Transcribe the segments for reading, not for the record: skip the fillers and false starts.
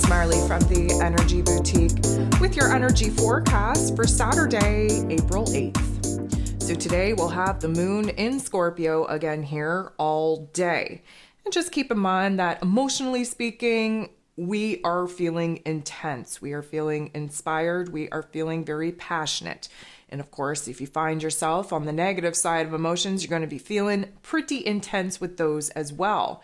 it's Marley from the Energy Boutique with your energy forecast for Saturday, April 8th. So today we'll have the moon in Scorpio again here all day. And just keep in mind that emotionally speaking, we are feeling intense. We are feeling inspired. We are feeling very passionate. And of course, if you find yourself on the negative side of emotions, you're going to be feeling pretty intense with those as well.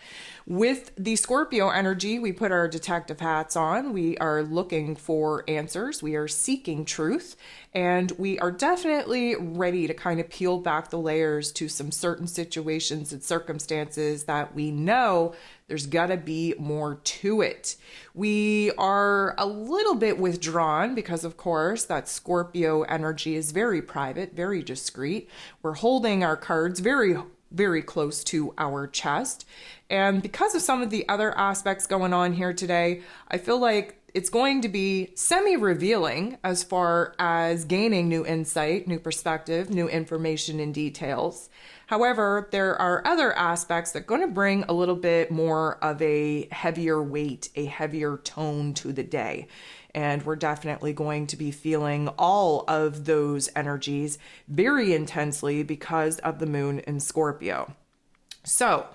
With the Scorpio energy, we put our detective hats on. We are looking for answers. We are seeking truth. And we are definitely ready to kind of peel back the layers to some certain situations and circumstances that we know there's got to be more to it. We are a little bit withdrawn because, of course, that Scorpio energy is very private, very discreet. We're holding our cards very close to our chest. And because of some of the other aspects going on here today, I feel like it's going to be semi-revealing as far as gaining new insight, new perspective, new information and details. However, there are other aspects that are going to bring a little bit more of a heavier weight, a heavier tone to the day. And we're definitely going to be feeling all of those energies very intensely because of the moon in Scorpio. So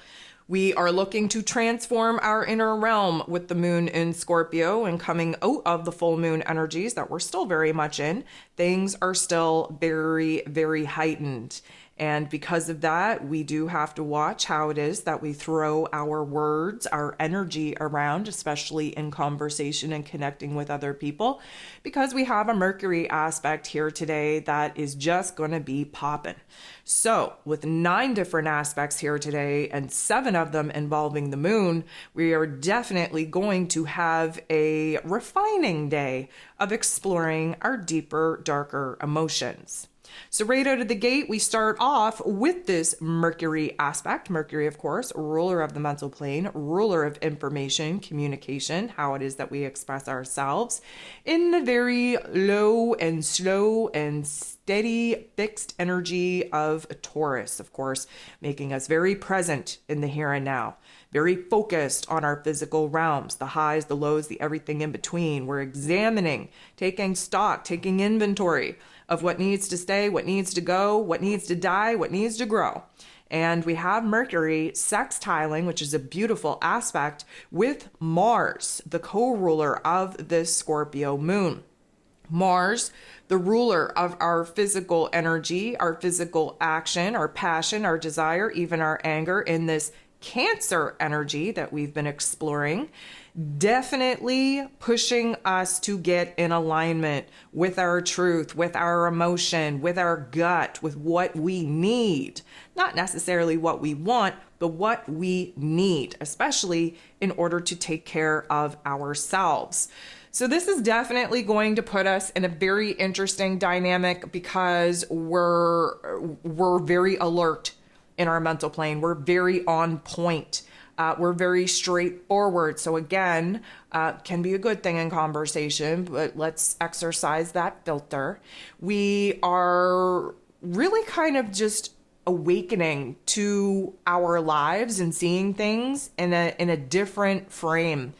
we are looking to transform our inner realm with the moon in Scorpio and coming out of the full moon energies that we're still very much in. Things are still very heightened. And because of that, we do have to watch how it is that we throw our words, our energy around, especially in conversation and connecting with other people, because we have a Mercury aspect here today that is just going to be popping. So with 9 different aspects here today and 7 of them involving the moon, we are definitely going to have a refining day of exploring our deeper, darker emotions. So right out of the gate, we start off with this Mercury aspect. Mercury, of course, ruler of the mental plane, ruler of information, communication, how it is that we express ourselves in the very low and slow and steady fixed energy of Taurus, of course, making us very present in the here and now, very focused on our physical realms, the highs, the lows, the everything in between. We're examining, taking stock, taking inventory of what needs to stay, what needs to go, what needs to die, what needs to grow. And we have Mercury sextiling, which is a beautiful aspect, with Mars, the co-ruler of this Scorpio moon. Mars, the ruler of our physical energy, our physical action, our passion, our desire, even our anger in this Cancer energy that we've been exploring, definitely pushing us to get in alignment with our truth, with our emotion, with our gut, with what we need. Not necessarily what we want, but what we need, especially in order to take care of ourselves. So this is definitely going to put us in a very interesting dynamic because we're very alert in our mental plane. We're very on point. We're very straightforward. So again, can be a good thing in conversation, but let's exercise that filter. We are really kind of just awakening to our lives and seeing things in a different frame.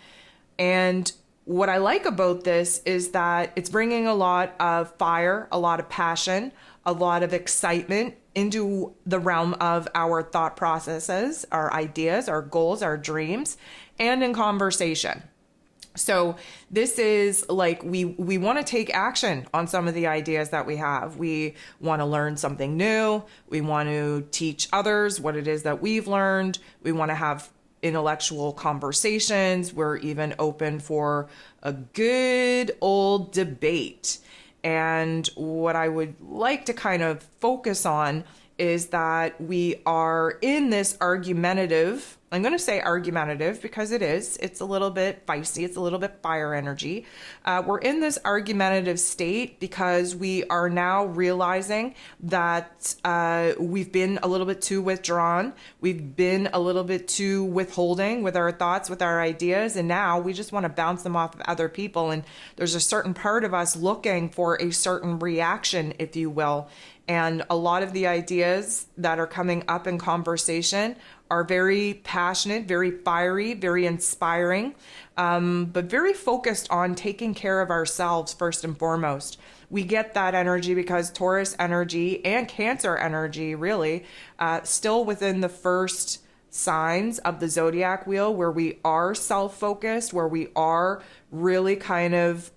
And what I like about this is that it's bringing a lot of fire, a lot of passion, a lot of excitement into the realm of our thought processes, our ideas, our goals, our dreams, and in conversation. So this is like we want to take action on some of the ideas that we have. We want to learn something new. We want to teach others what it is that we've learned. We want to have intellectual conversations. We're even open for a good old debate. And what I would like to kind of focus on is that we are in this argumentative, I'm going to say argumentative because it's a little bit feisty, it's a little bit fire energy. We're in this argumentative state because we are now realizing that we've been a little bit too withdrawn. We've been a little bit too withholding with our thoughts, with our ideas, and now we just want to bounce them off of other people. And there's a certain part of us looking for a certain reaction, if you will. And a lot of the ideas that are coming up in conversation are very passionate, very fiery, very inspiring, but very focused on taking care of ourselves first and foremost. We get that energy because Taurus energy and Cancer energy, really, still within the first signs of the zodiac wheel, where we are self-focused, where we are really kind of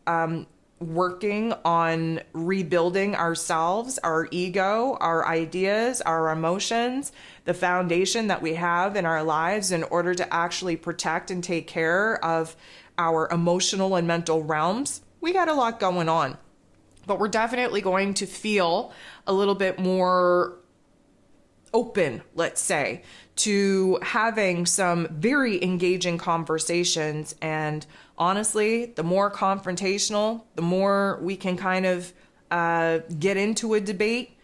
working on rebuilding ourselves, our ego, our ideas, our emotions, the foundation that we have in our lives in order to actually protect and take care of our emotional and mental realms. We got a lot going on, but we're definitely going to feel a little bit more open, let's say, to having some very engaging conversations. And honestly, the more confrontational, the more we can kind of get into a debate,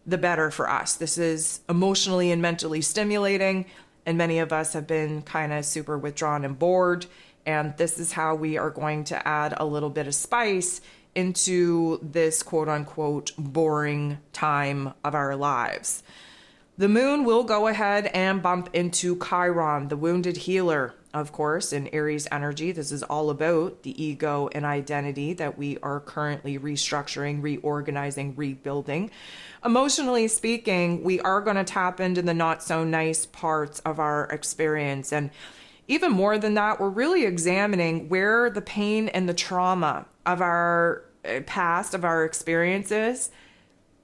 the better for us. This is emotionally and mentally stimulating, and many of us have been kind of super withdrawn and bored. And this is how we are going to add a little bit of spice into this quote unquote boring time of our lives. The moon will go ahead and bump into Chiron, the wounded healer, of course, in Aries energy. This is all about the ego and identity that we are currently restructuring, reorganizing, rebuilding. Emotionally speaking, we are going to tap into the not so nice parts of our experience. And even more than that, we're really examining where the pain and the trauma of our past, of our experiences,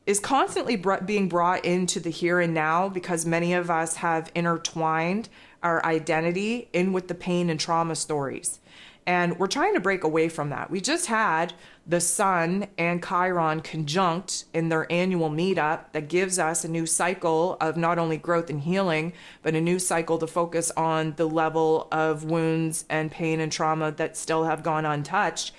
is constantly being brought into the here and now, because many of us have intertwined our identity in with the pain and trauma stories. And we're trying to break away from that. We just had the Sun and Chiron conjunct in their annual meetup that gives us a new cycle of not only growth and healing, but a new cycle to focus on the level of wounds and pain and trauma that still have gone untouched.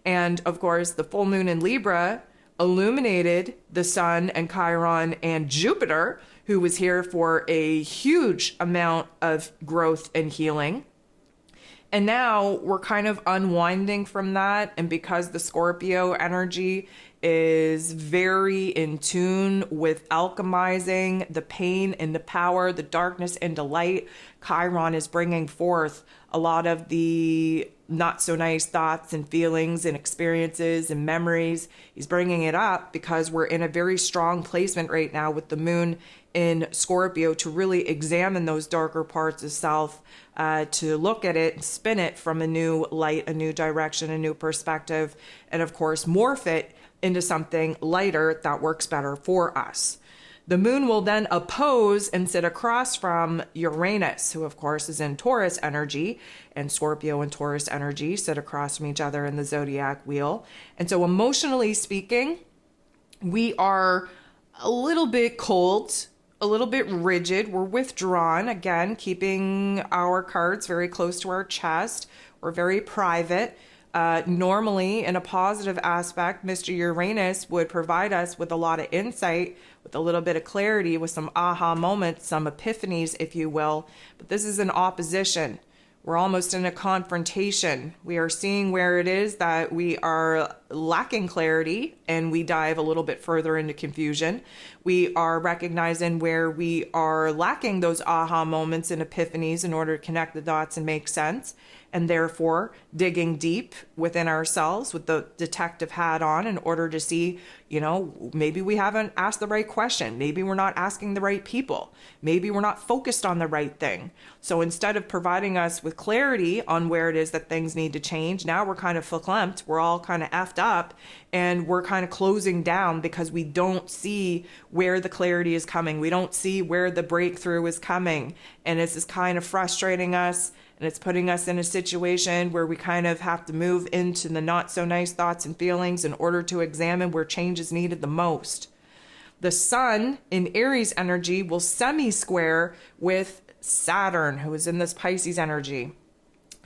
And of course, the full moon in Libra illuminated the Sun and Chiron and Jupiter, who was here for a huge amount of growth and healing. And now we're kind of unwinding from that. And because the Scorpio energy is very in tune with alchemizing the pain and the power, the darkness into light, Chiron is bringing forth a lot of the not so nice thoughts and feelings and experiences and memories. He's bringing it up because we're in a very strong placement right now with the moon in Scorpio to really examine those darker parts of self, to look at it and spin it from a new light, a new direction, a new perspective, and of course morph it into something lighter that works better for us. The moon will then oppose and sit across from Uranus, who of course is in Taurus energy, and Scorpio and Taurus energy sit across from each other in the zodiac wheel. And so emotionally speaking, we are a little bit cold, a little bit rigid. We're withdrawn, again, keeping our cards very close to our chest. We're very private. Normally, in a positive aspect, Mr. Uranus would provide us with a lot of insight, with a little bit of clarity, with some aha moments, some epiphanies, if you will. But this is an opposition. We're almost in a confrontation. We are seeing where it is that we are lacking clarity and we dive a little bit further into confusion. We are recognizing where we are lacking those aha moments and epiphanies in order to connect the dots and make sense. And therefore digging deep within ourselves with the detective hat on in order to see, maybe we haven't asked the right question. Maybe we're not asking the right people. Maybe we're not focused on the right thing. So instead of providing us with clarity on where it is that things need to change, now we're kind of verklempt. We're all kind of effed up and we're kind of closing down because we don't see where the clarity is coming. We don't see where the breakthrough is coming. And this is kind of frustrating us. And it's putting us in a situation where we kind of have to move into the not so nice thoughts and feelings in order to examine where change is needed the most. The Sun in Aries energy will semi-square with Saturn, who is in this Pisces energy.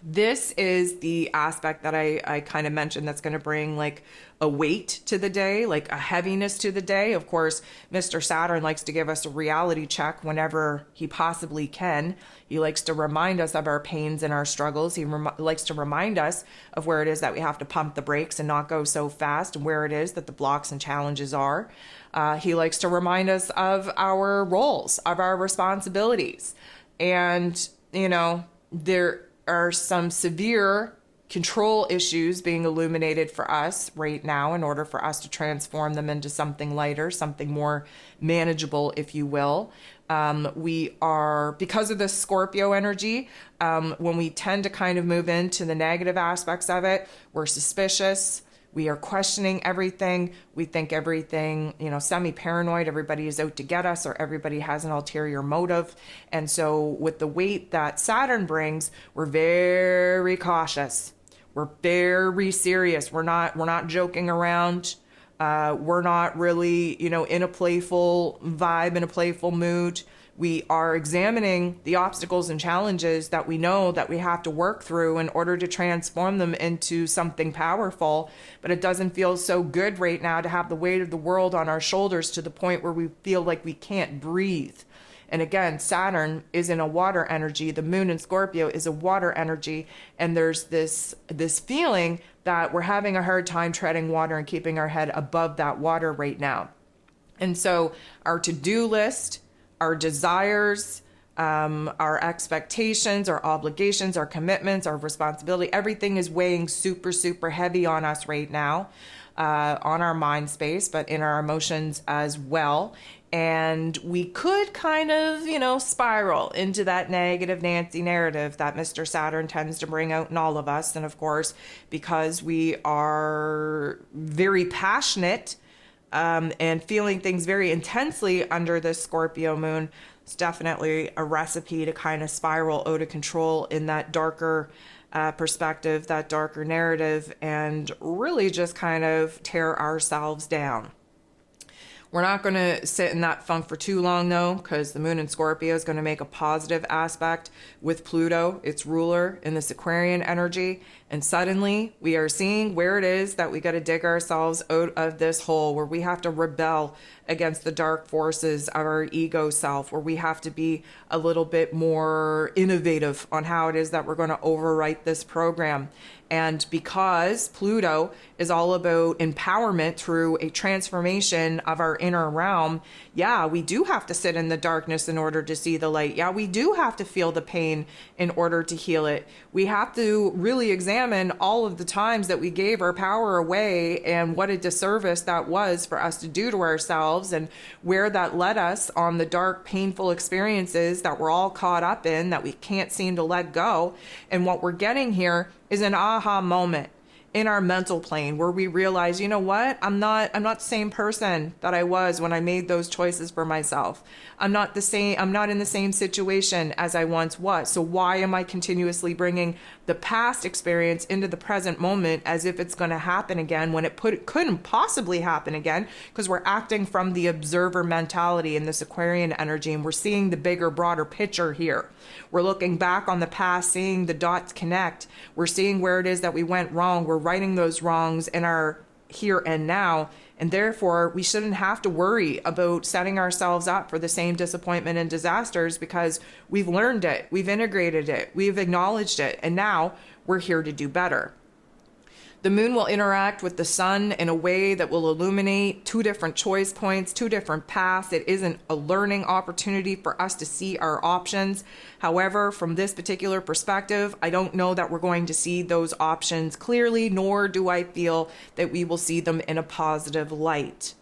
This is the aspect that I kind of mentioned that's going to bring like a weight to the day, like a heaviness to the day. Of course, Mr. Saturn likes to give us a reality check whenever he possibly can. He likes to remind us of our pains and our struggles. He likes to remind us of where it is that we have to pump the brakes and not go so fast, and where it is that the blocks and challenges are. He likes to remind us of our roles, of our responsibilities. And, there are some severe control issues being illuminated for us right now in order for us to transform them into something lighter, something more manageable, if you will. We are, because of the Scorpio energy, when we tend to kind of move into the negative aspects of it, we're suspicious. We are questioning everything. We think everything, semi-paranoid, everybody is out to get us, or everybody has an ulterior motive. And so with the weight that Saturn brings, we're very cautious. We're very serious. We're not joking around. We're not really, in a playful vibe, in a playful mood. We are examining the obstacles and challenges that we know that we have to work through in order to transform them into something powerful. But it doesn't feel so good right now to have the weight of the world on our shoulders to the point where we feel like we can't breathe. And again, Saturn is in a water energy. The moon in Scorpio is a water energy. And there's this feeling that we're having a hard time treading water and keeping our head above that water right now. And so our to-do list, our desires, our expectations, our obligations, our commitments, our responsibility, everything is weighing super, super heavy on us right now, on our mind space, but in our emotions as well. And we could kind of, spiral into that negative Nancy narrative that Mr. Saturn tends to bring out in all of us. And of course, because we are very passionate and feeling things very intensely under this Scorpio moon, it's definitely a recipe to kind of spiral out of control in that darker perspective, that darker narrative, and really just kind of tear ourselves down. We're not going to sit in that funk for too long, though, because the moon in Scorpio is going to make a positive aspect with Pluto, its ruler, in this Aquarian energy. And suddenly we are seeing where it is that we got to dig ourselves out of this hole, where we have to rebel against the dark forces of our ego self, where we have to be a little bit more innovative on how it is that we're going to overwrite this program. And because Pluto is all about empowerment through a transformation of our inner realm, yeah, we do have to sit in the darkness in order to see the light. Yeah, we do have to feel the pain in order to heal it. We have to really examine all of the times that we gave our power away and what a disservice that was for us to do to ourselves, and where that led us on the dark, painful experiences that we're all caught up in that we can't seem to let go. And what we're getting here is an aha moment in our mental plane, where we realize, you know what, I'm not the same person that I was when I made those choices for myself. I'm not in the same situation as I once was. So why am I continuously bringing the past experience into the present moment as if it's going to happen again, when it couldn't possibly happen again, because we're acting from the observer mentality in this Aquarian energy, and we're seeing the bigger, broader picture here. We're looking back on the past, seeing the dots connect. We're seeing where it is that we went wrong. We're righting those wrongs in our here and now. And therefore, we shouldn't have to worry about setting ourselves up for the same disappointment and disasters, because we've learned it, we've integrated it, we've acknowledged it, and now we're here to do better. The moon will interact with the sun in a way that will illuminate two different choice points, two different paths. It isn't a learning opportunity for us to see our options. However, from this particular perspective, I don't know that we're going to see those options clearly, nor do I feel that we will see them in a positive light.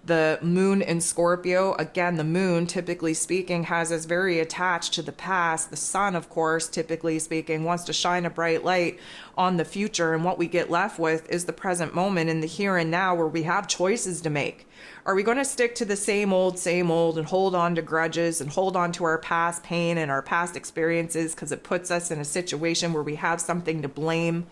The moon in Scorpio, again, the moon, typically speaking, has us very attached to the past. The sun, of course, typically speaking, wants to shine a bright light on the future. And what we get left with is the present moment, in the here and now, where we have choices to make. Are we going to stick to the same old, and hold on to grudges and hold on to our past pain and our past experiences because it puts us in a situation where we have something to blame?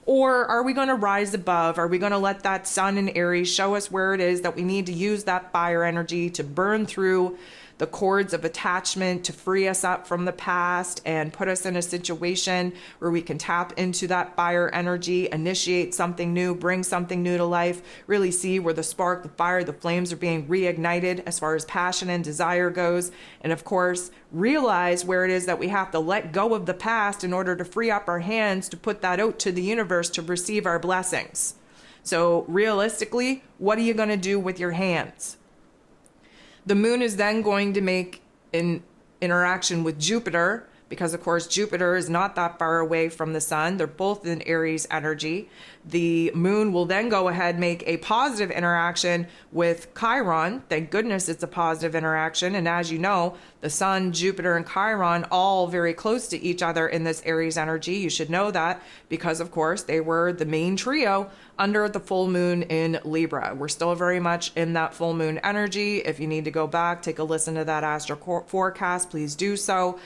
Or are we going to rise above? Are we going to let that sun in Aries show us where it is that we need to use that fire energy to burn through the cords of attachment, to free us up from the past and put us in a situation where we can tap into that fire energy, initiate something new, bring something new to life, really see where the spark, the fire, the flames are being reignited as far as passion and desire goes. And of course, realize where it is that we have to let go of the past in order to free up our hands to put that out to the universe to receive our blessings. So realistically, what are you going to do with your hands? The moon is then going to make an interaction with Jupiter, because of course Jupiter is not that far away from the sun. They're both in Aries energy. The moon will then go ahead and make a positive interaction with Chiron. Thank goodness it's a positive interaction. And as you know, the sun, Jupiter, and Chiron all very close to each other in this Aries energy. You should know that because of course they were the main trio under the full moon in Libra. We're still very much in that full moon energy. If you need to go back, take a listen to that astro forecast, please do so.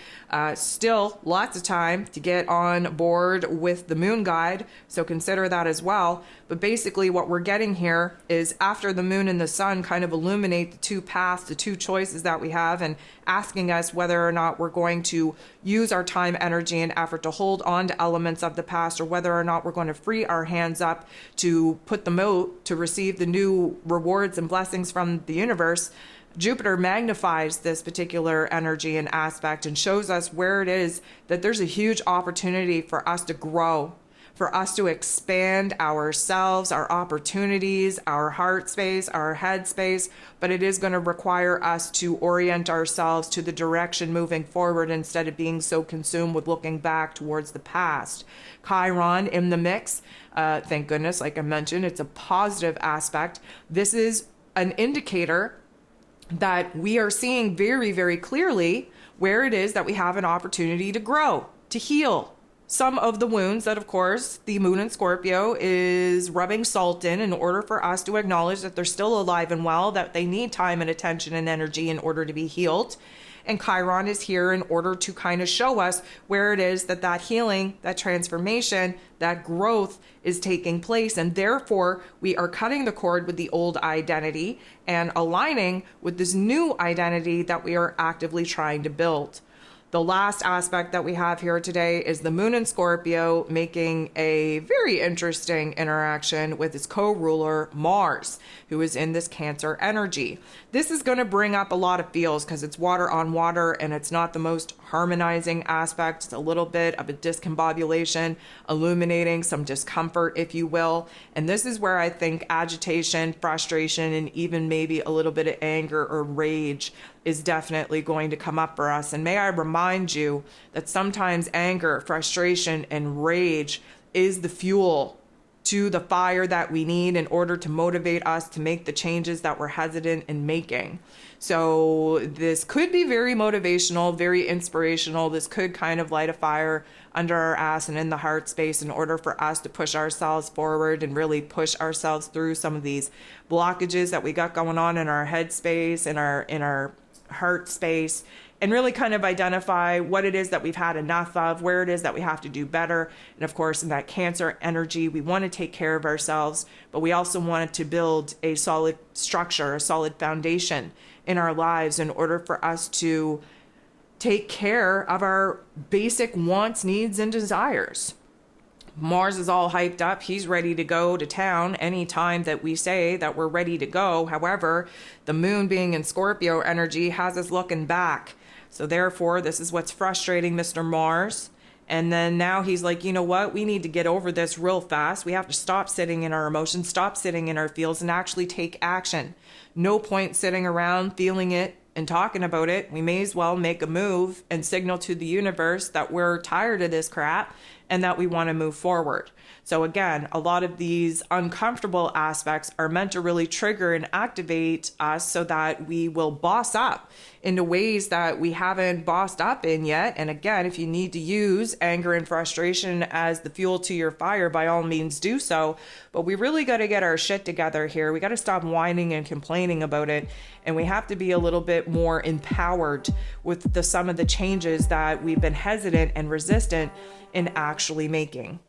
Still lots of time to get on board with the moon guide, so consider that as well. But basically what we're getting here is after the moon and the sun kind of illuminate the two paths, the two choices that we have, and asking us whether or not we're going to use our time, energy, and effort to hold on to elements of the past, or whether or not we're going to free our hands up to put them out to receive the new rewards and blessings from the universe. Jupiter magnifies this particular energy and aspect and shows us where it is that there's a huge opportunity for us to grow, for us to expand ourselves, our opportunities, our heart space, our head space, but it is going to require us to orient ourselves to the direction moving forward instead of being so consumed with looking back towards the past. Chiron in the mix, thank goodness, like I mentioned, it's a positive aspect. This is an indicator that we are seeing very, very clearly where it is that we have an opportunity to grow, to heal some of the wounds that, of course, the moon in Scorpio is rubbing salt in order for us to acknowledge that they're still alive and well, that they need time and attention and energy in order to be healed. And Chiron is here in order to kind of show us where it is that that healing, that transformation, that growth is taking place. And therefore, we are cutting the cord with the old identity and aligning with this new identity that we are actively trying to build. The last aspect that we have here today is the moon in Scorpio making a very interesting interaction with its co-ruler Mars, who is in this Cancer energy. This is going to bring up a lot of feels because it's water on water and it's not the most harmonizing aspect. It's a little bit of a discombobulation, illuminating some discomfort, if you will. And this is where I think agitation, frustration, and even maybe a little bit of anger or rage is definitely going to come up for us. And may I remind you that sometimes anger, frustration, and rage is the fuel to the fire that we need in order to motivate us to make the changes that we're hesitant in making. So this could be very motivational, very inspirational. This could kind of light a fire under our ass and in the heart space in order for us to push ourselves forward and really push ourselves through some of these blockages that we got going on in our head space, in our heart space, and really kind of identify what it is that we've had enough of, where it is that we have to do better. And of course, in that Cancer energy, we want to take care of ourselves, but we also want to build a solid structure, a solid foundation in our lives in order for us to take care of our basic wants, needs, and desires. Mars is all hyped up. He's ready to go to town anytime that we say that we're ready to go. However, the moon being in Scorpio energy has us looking back. So therefore, this is what's frustrating Mr. Mars. And then now he's like, you know what? We need to get over this real fast. We have to stop sitting in our emotions, stop sitting in our feels, and actually take action. No point sitting around feeling it and talking about it. We may as well make a move and signal to the universe that we're tired of this crap and that we want to move forward. So again, a lot of these uncomfortable aspects are meant to really trigger and activate us so that we will boss up into ways that we haven't bossed up in yet. And again, if you need to use anger and frustration as the fuel to your fire, by all means do so. But we really got to get our shit together here. We got to stop whining and complaining about it. And we have to be a little bit more empowered with some of the changes that we've been hesitant and resistant in actually making.